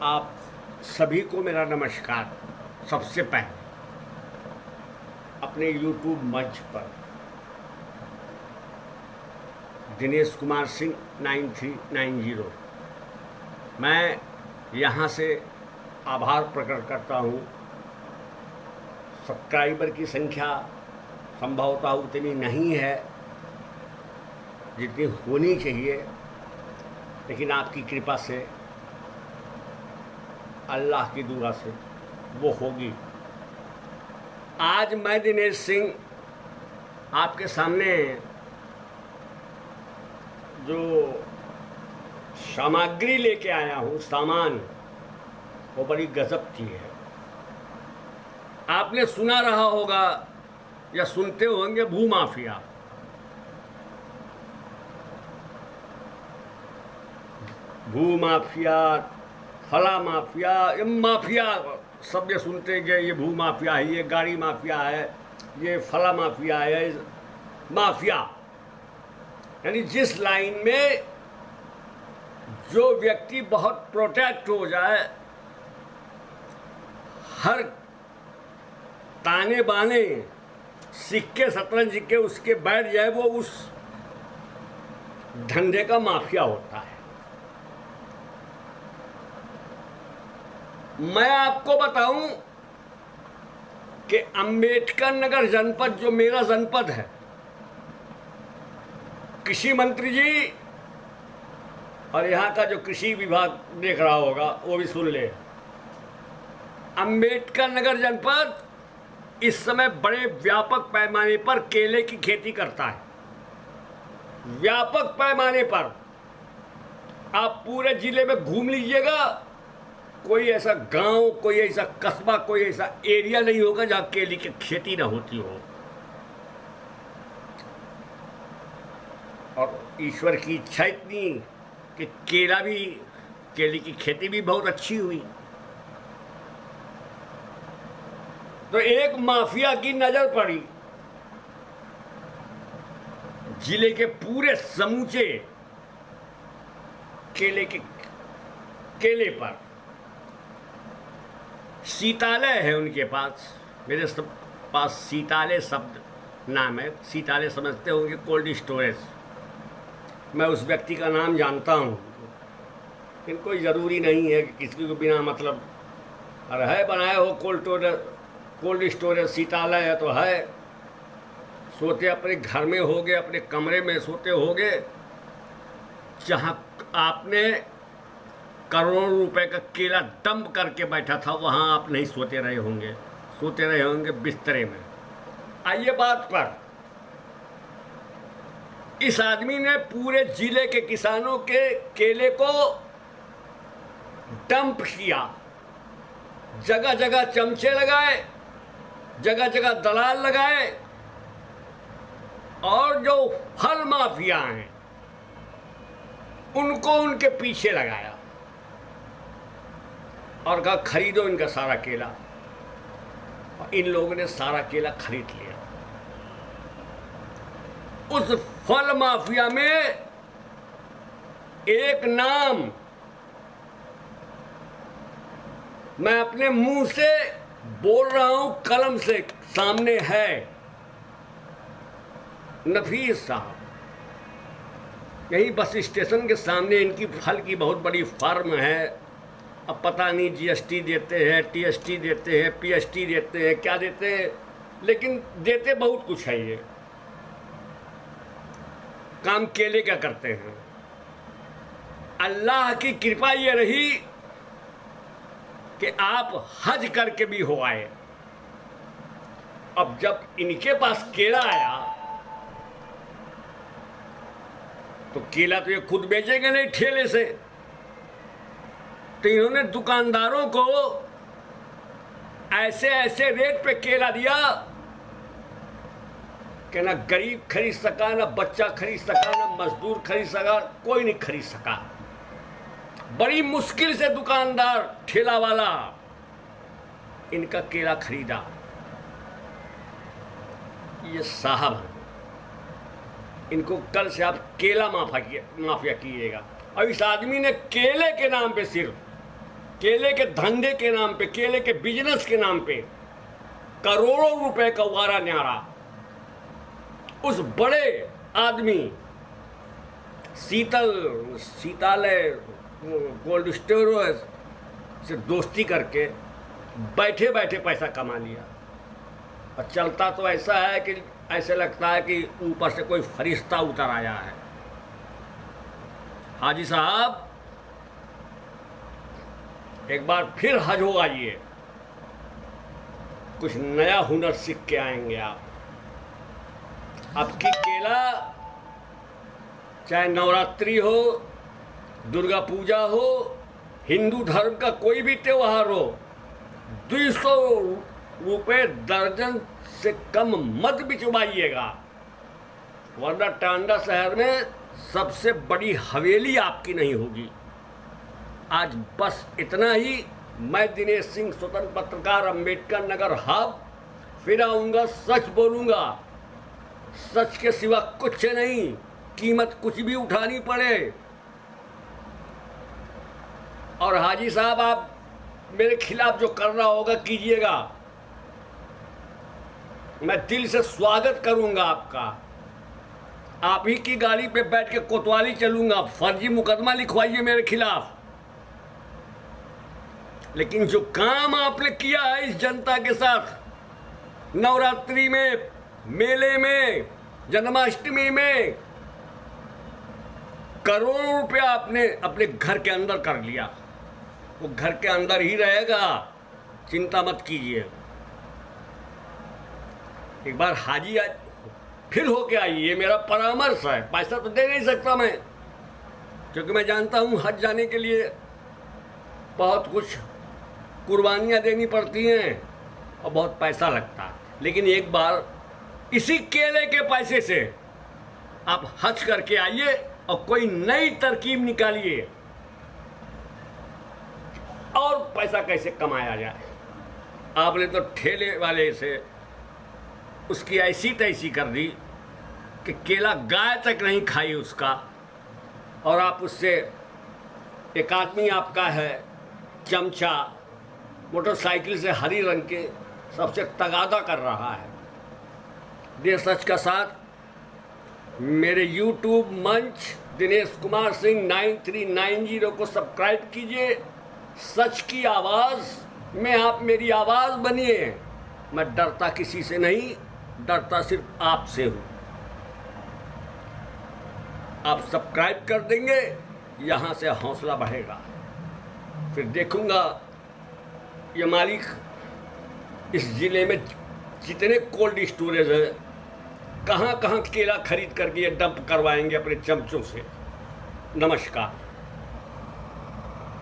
आप सभी को मेरा नमस्कार। सबसे पहले अपने YouTube मंच पर दिनेश कुमार सिंह 9390 मैं यहाँ से आभार प्रकट करता हूँ। सब्सक्राइबर की संख्या संभवतः उतनी नहीं है जितनी होनी चाहिए, लेकिन आपकी कृपा से, अल्लाह की दुआ से वो होगी। आज मैं दिनेश सिंह आपके सामने जो सामग्री लेके आया हूँ, सामान, वो बड़ी गजब की है। आपने सुना रहा होगा या सुनते होंगे भूमाफिया। भूमाफिया, फला माफिया, ये माफिया सब ये सुनते गए। ये भू माफिया है, ये गाड़ी माफिया है, ये फला माफिया है। माफिया यानी जिस लाइन में जो व्यक्ति बहुत प्रोटेक्ट हो जाए, हर ताने बाने सिक्के शतरंज के उसके बैठ जाए, वो उस धंधे का माफिया होता है। मैं आपको बताऊं कि अंबेडकर नगर जनपद, जो मेरा जनपद है, कृषि मंत्री जी और यहाँ का जो कृषि विभाग देख रहा होगा वो भी सुन ले। अंबेडकर नगर जनपद इस समय बड़े व्यापक पैमाने पर केले की खेती करता है। व्यापक पैमाने पर आप पूरे जिले में घूम लीजिएगा, कोई ऐसा गांव, कोई ऐसा कस्बा, कोई ऐसा एरिया नहीं होगा जहां केले की खेती ना होती हो। और ईश्वर की इच्छा इतनी कि केले की खेती भी बहुत अच्छी हुई। तो एक माफिया की नजर पड़ी जिले के पूरे समूचे केले पर। सीतालय है उनके पास, मेरे पास सीतालय शब्द नाम है। सीतालय समझते होंगे, कोल्ड स्टोरेज। मैं उस व्यक्ति का नाम जानता हूँ, लेकिन कोई ज़रूरी नहीं है कि किसी को बिना मतलब अरे है बनाए हो कोल्ड स्टोरेज सीतालय है तो है। सोते अपने घर में होगे, अपने कमरे में सोते होगे, जहाँ आपने करोड़ों रुपए का केला डंप करके बैठा था, वहाँ आप नहीं सोते रहे होंगे, सोते रहे होंगे बिस्तरे में। आइए बात पर। इस आदमी ने पूरे जिले के किसानों के केले को डंप किया। जगह जगह चमचे लगाए, जगह जगह दलाल लगाए, और जो फल माफिया हैं उनको उनके पीछे लगाया और कहा खरीदो इनका सारा केला। और इन लोगों ने सारा केला खरीद लिया। उस फल माफिया में एक नाम मैं अपने मुंह से बोल रहा हूं, कलम से सामने है, नफीस साहब। यही बस स्टेशन के सामने इनकी फल की बहुत बड़ी फार्म है। अब पता नहीं जीएसटी देते हैं, टीएसटी देते हैं, पीएसटी देते हैं, क्या देते हैं, लेकिन देते बहुत कुछ है। ये काम केले क्या करते हैं। अल्लाह की कृपा ये रही कि आप हज करके भी हो आए। अब जब इनके पास केला आया तो केला तो ये खुद बेचेंगे नहीं ठेले से, तो इन्होंने दुकानदारों को ऐसे ऐसे रेट पे केला दिया कि ना गरीब खरीद सका, ना बच्चा खरीद सका, ना मजदूर खरीद सका, कोई नहीं खरीद सका। बड़ी मुश्किल से दुकानदार, ठेला वाला इनका केला खरीदा। ये साहब हैं, इनको कल से आप केला माफिया कीजिएगा। और इस आदमी ने केले के नाम पे सिर्फ केले के धंधे के नाम पे, केले के बिजनेस के नाम पे करोड़ों रुपए का वारा न्यारा उस बड़े आदमी सीतालय कोल्ड स्टोरेज से दोस्ती करके बैठे बैठे पैसा कमा लिया। और चलता तो ऐसा है कि ऐसे लगता है कि ऊपर से कोई फरिश्ता उतर आया है। हाजी साहब, एक बार फिर हज हो आइए, कुछ नया हुनर सीख के आएंगे आप। आपकी केला चाहे नवरात्रि हो, दुर्गा पूजा हो, हिंदू धर्म का कोई भी त्योहार हो, 200 रुपये दर्जन से कम मत बिचवाइएगा, वरना टांडा शहर में सबसे बड़ी हवेली आपकी नहीं होगी। आज बस इतना ही। मैं दिनेश सिंह, स्वतंत्र पत्रकार, अंबेडकर नगर हब, फिर आऊँगा, सच बोलूँगा, सच के सिवा कुछ नहीं, कीमत कुछ भी उठानी पड़े। और हाजी साहब, आप मेरे खिलाफ जो करना होगा कीजिएगा, मैं दिल से स्वागत करूंगा आपका। आप ही की गाड़ी पे बैठ के कोतवाली चलूंगा, फर्जी मुकदमा लिखवाइए मेरे खिलाफ। लेकिन जो काम आपने किया है इस जनता के साथ, नवरात्रि में, मेले में, जन्माष्टमी में, करोड़ों रुपया आपने अपने घर के अंदर कर लिया। वो घर के अंदर ही रहेगा, चिंता मत कीजिए। एक बार हाजी फिर होके आइए, ये मेरा परामर्श है। पैसा तो दे नहीं सकता मैं, क्योंकि मैं जानता हूँ हज जाने के लिए बहुत कुछ कुर्बानियाँ देनी पड़ती हैं और बहुत पैसा लगता है। लेकिन एक बार इसी केले के पैसे से आप हज करके आइए और कोई नई तरकीब निकालिए और पैसा कैसे कमाया जाए। आपने तो ठेले वाले से उसकी ऐसी तैसी कर दी कि केला गाय तक नहीं खाई उसका, और आप उससे, एक आदमी आपका है चमचा, मोटरसाइकिल से हरी रंग के सबसे तगादा कर रहा है। देश सच का साथ मेरे YouTube मंच दिनेश कुमार सिंह 9390 को सब्सक्राइब कीजिए। सच की आवाज़ में आप मेरी आवाज़ बनिए। मैं डरता किसी से नहीं, डरता सिर्फ आपसे हूँ। आप सब्सक्राइब कर देंगे, यहाँ से हौसला बढ़ेगा। फिर देखूँगा ये मालिक इस ज़िले में जितने कोल्ड स्टोरेज है, कहाँ कहाँ केला खरीद करके ये डंप करवाएंगे अपने चमचों से। नमस्कार।